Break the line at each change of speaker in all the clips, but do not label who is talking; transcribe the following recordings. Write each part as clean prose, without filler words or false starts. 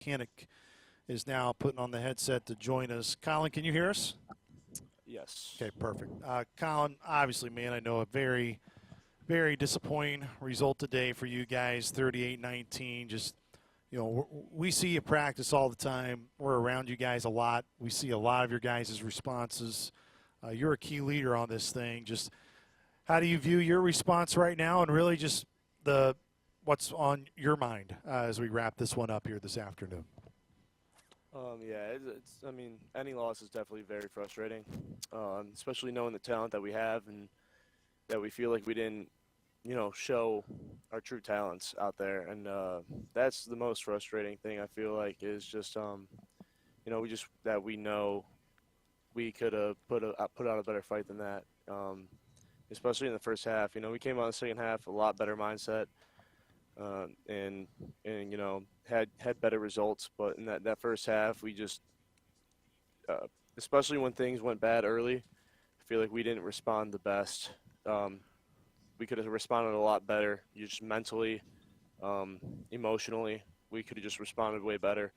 Bohanek is now putting on the headset to join us. Colin, can you hear us?
Yes.
Okay, perfect. Colin, obviously, man, I know a very, very disappointing result today for you guys, 38-19. Just, we see you practice all the time. We're around you guys a lot. We see a lot of your guys' responses. You're a key leader on this thing. Just how do you view your response right now and really just what's on your mind as we wrap this one up here this afternoon?
Yeah, I mean, any loss is definitely very frustrating, especially knowing the talent that we have and that we feel like we didn't, show our true talents out there. And that's the most frustrating thing I feel like is just, we know we could have put out a better fight than that, especially in the first half. We came out in the second half a lot better mindset. And had better results, but in that first half we just especially when things went bad early, I feel like we didn't respond the best. We could have responded a lot better, just mentally, emotionally. We could have just responded way better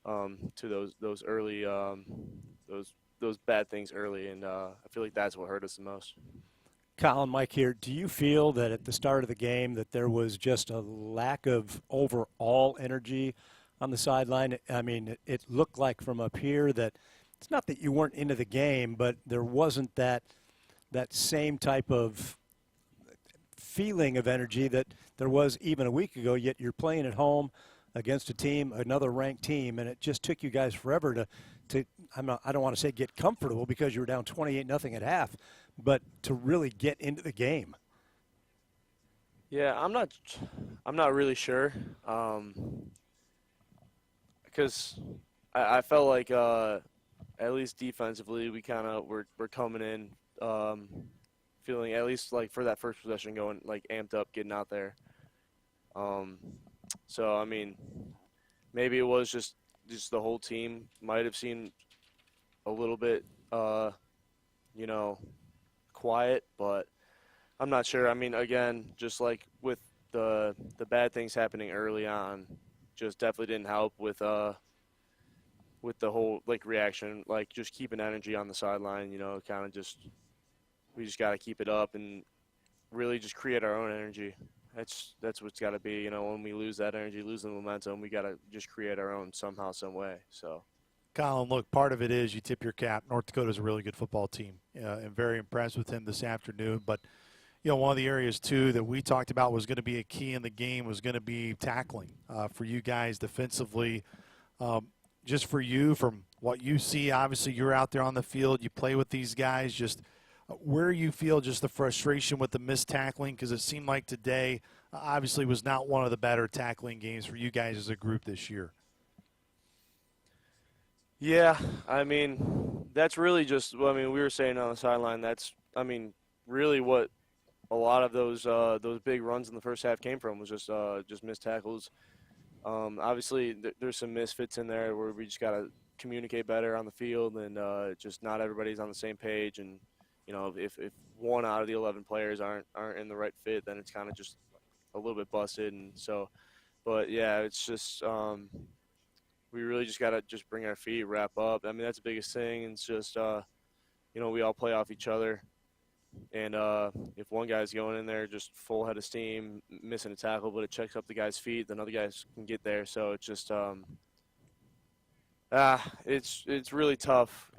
to those early those bad things early, and I feel like that's what hurt us the most.
Colin, Mike here. Do you feel that at the start of the game that there was just a lack of overall energy on the sideline? I mean, it looked like from up here that it's not that you weren't into the game, but there wasn't that same type of feeling of energy that there was even a week ago, yet you're playing at home against a team, another ranked team, and it just took you guys forever to I don't want to say get comfortable because you were down 28-0 at half, but to really get into the game.
Yeah, I'm not really sure, because I felt like at least defensively we kind of were coming in feeling at least like for that first possession going like amped up, getting out there. So I mean, maybe it was just the whole team might have seemed a little bit quiet, but I'm not sure. I mean, again, just like with the bad things happening early on, just definitely didn't help with the whole like reaction, like just keeping energy on the sideline. Kind of we just got to keep it up and really just create our own energy. That's what's got to be. When we lose that energy, lose the momentum, we got to just create our own somehow, some way. So.
Colin, look, part of it is you tip your cap. North Dakota is a really good football team. I'm very impressed with him this afternoon. But, one of the areas, too, that we talked about was going to be a key in the game was going to be tackling for you guys defensively. Just for you, from what you see, obviously you're out there on the field. You play with these guys. Just where you feel just the frustration with the missed tackling, because it seemed like today obviously was not one of the better tackling games for you guys as a group this year.
Yeah, I mean, that's really just, we were saying on the sideline, that's, really what a lot of those big runs in the first half came from was just missed tackles. Obviously, there's some misfits in there where we just got to communicate better on the field, and just not everybody's on the same page. And, if one out of the 11 players aren't in the right fit, then it's kind of just a little bit busted. And so, but, yeah, it's just we really just got to just bring our feet, wrap up. I mean, that's the biggest thing. It's just, we all play off each other. And if one guy's going in there just full head of steam, missing a tackle, but it checks up the guy's feet, then other guys can get there. So it's just it's really tough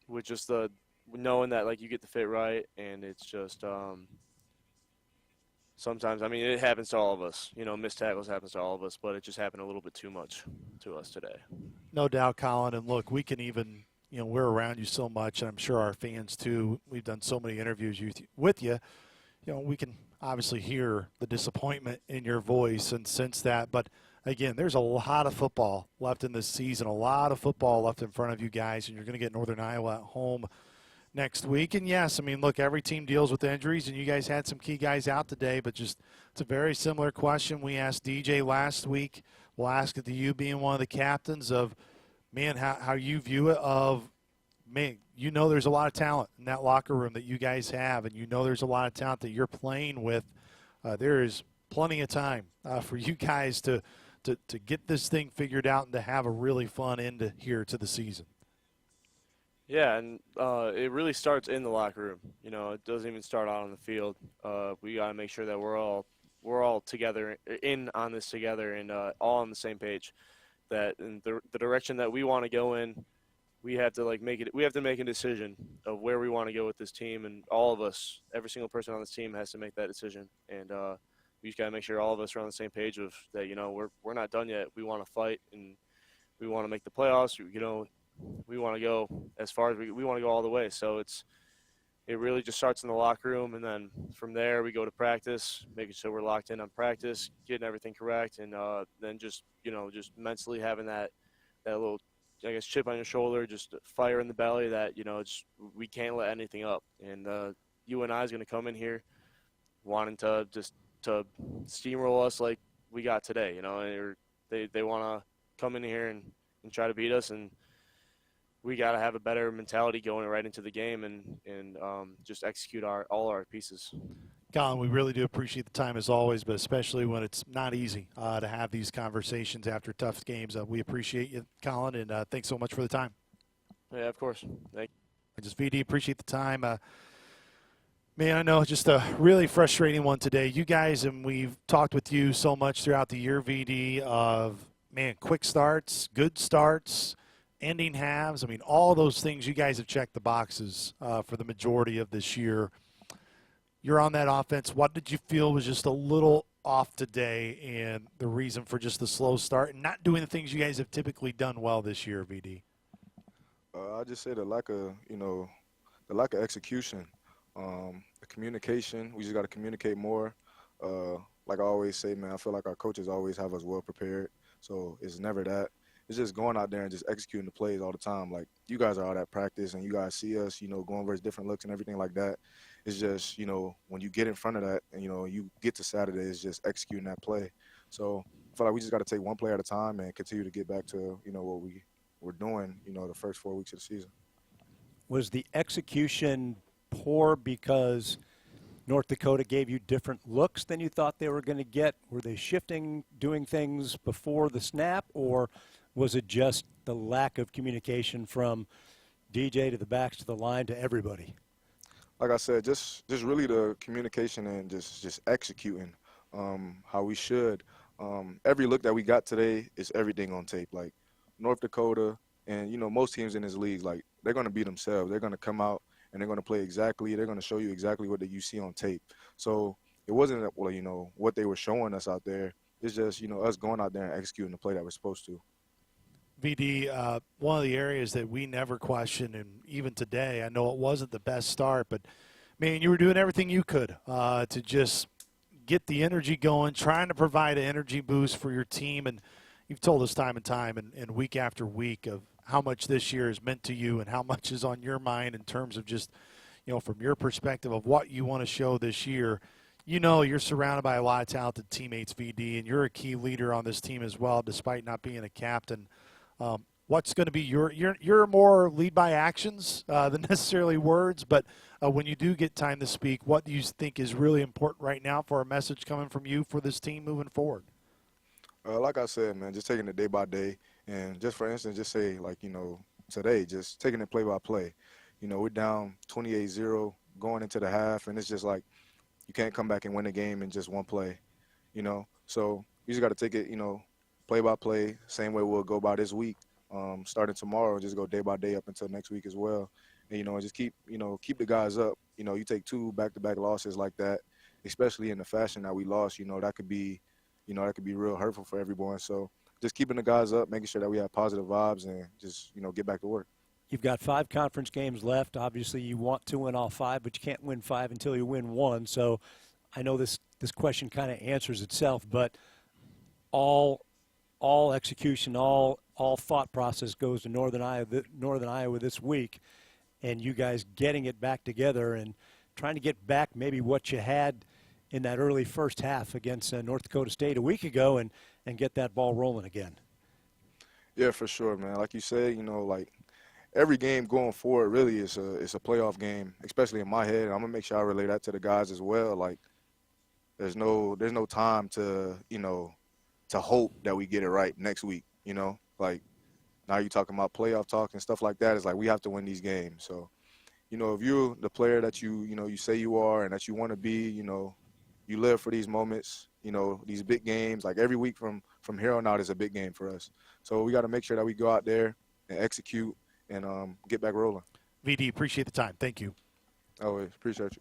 with just the knowing that, like, you get the fit right, and it's just sometimes, it happens to all of us. Missed tackles happens to all of us, but it just happened a little bit too much to us today.
No doubt, Colin. And, look, we can even – we're around you so much, and I'm sure our fans too. We've done so many interviews with you. We can obviously hear the disappointment in your voice and sense that. But, again, there's a lot of football left in this season, a lot of football left in front of you guys, and you're going to get Northern Iowa at home next week. And, yes, look, every team deals with injuries, and you guys had some key guys out today, but just it's a very similar question we asked DJ last week. We'll ask it to you being one of the captains of – man, how you view it of, man, there's a lot of talent in that locker room that you guys have, and there's a lot of talent that you're playing with. There is plenty of time for you guys to to get this thing figured out and to have a really fun end here to the season.
Yeah, and it really starts in the locker room. It doesn't even start out on the field. We got to make sure that we're all together on this together and all on the same page. That in the direction that we want to go in, we have to make it. We have to make a decision of where we want to go with this team, and all of us, every single person on this team, has to make that decision. And we just got to make sure all of us are on the same page of that. We're not done yet. We want to fight, and we want to make the playoffs. We want to go as far as we want to go all the way. So it really just starts in the locker room, and then from there we go to practice, making sure we're locked in on practice, getting everything correct, and then just mentally having that little, I guess, chip on your shoulder, just fire in the belly that we can't let anything up. And UNI is going to come in here wanting to steamroll us like we got today. And they want to come in here and try to beat us, and we got to have a better mentality going right into the game and just execute all our pieces.
Colin, we really do appreciate the time as always, but especially when it's not easy to have these conversations after tough games. We appreciate you, Colin, and thanks so much for the time.
Yeah, of course. Thank you.
Just VD, appreciate the time. Man, I know, just a really frustrating one today. You guys, and we've talked with you so much throughout the year, VD, of, man, quick starts, good starts, ending halves. I mean, all those things, you guys have checked the boxes for the majority of this year. You're on that offense. What did you feel was just a little off today and the reason for just the slow start and not doing the things you guys have typically done well this year, VD?
I'll just say the lack of execution, the communication. We just got to communicate more. Like I always say, man, I feel like our coaches always have us well prepared. So it's never that. It's just going out there and just executing the plays all the time. Like, you guys are out at practice and you guys see us, going versus different looks and everything like that. It's just, when you get in front of that and, you get to Saturday, it's just executing that play. So I feel like we just got to take one play at a time and continue to get back to, what we were doing, the first 4 weeks of the season.
Was the execution poor because North Dakota gave you different looks than you thought they were going to get? Were they shifting, doing things before the snap, or was it just the lack of communication from DJ to the backs to the line to everybody?
Like I said, just really the communication and just executing how we should. Every look that we got today is everything on tape. Like, North Dakota and, most teams in this league, like, they're going to be themselves. They're going to come out and they're going to play exactly. They're going to show you exactly what you see on tape. So it wasn't, what they were showing us out there. It's just, us going out there and executing the play that we're supposed to.
VD, one of the areas that we never questioned, and even today, I know it wasn't the best start, but, man, you were doing everything you could to just get the energy going, trying to provide an energy boost for your team. And you've told us time and time and week after week of how much this year has meant to you and how much is on your mind in terms of just, from your perspective of what you want to show this year. You're surrounded by a lot of talented teammates, VD, and you're a key leader on this team as well, despite not being a captain. What's going to be you're more lead by actions than necessarily words, but when you do get time to speak, what do you think is really important right now for a message coming from you for this team moving forward?
Like I said, man, just taking it day by day. And just for instance, just say, like, today, just taking it play by play. We're down 28-0 going into the half, and it's just like you can't come back and win the game in just one play, So you just got to take it, play by play, same way we'll go by this week. Starting tomorrow, just go day by day up until next week as well. And, just keep the guys up. You take 2 back-to-back losses like that, especially in the fashion that we lost, that could be real hurtful for everyone. So just keeping the guys up, making sure that we have positive vibes and just, get back to work.
You've got 5 conference games left. Obviously, you want to win all 5, but you can't win 5 until you win 1. So I know this question kind of answers itself, but all execution, all thought process goes to Northern Iowa this week, and you guys getting it back together and trying to get back maybe what you had in that early first half against North Dakota State a week ago and get that ball rolling again.
Yeah, for sure, man. Like you said, like every game going forward really is a playoff game, especially in my head. I'm going to make sure I relay that to the guys as well. Like, there's no time to, to hope that we get it right next week. You know, like now you're talking about playoff talk and stuff like that. It's like we have to win these games. So, you know, if you're the player that you say you are and that you want to be, you know, you live for these moments, you know, these big games. Like every week from here on out is a big game for us. So we got to make sure that we go out there and execute and get back rolling.
VD, appreciate the time. Thank you.
Always appreciate you.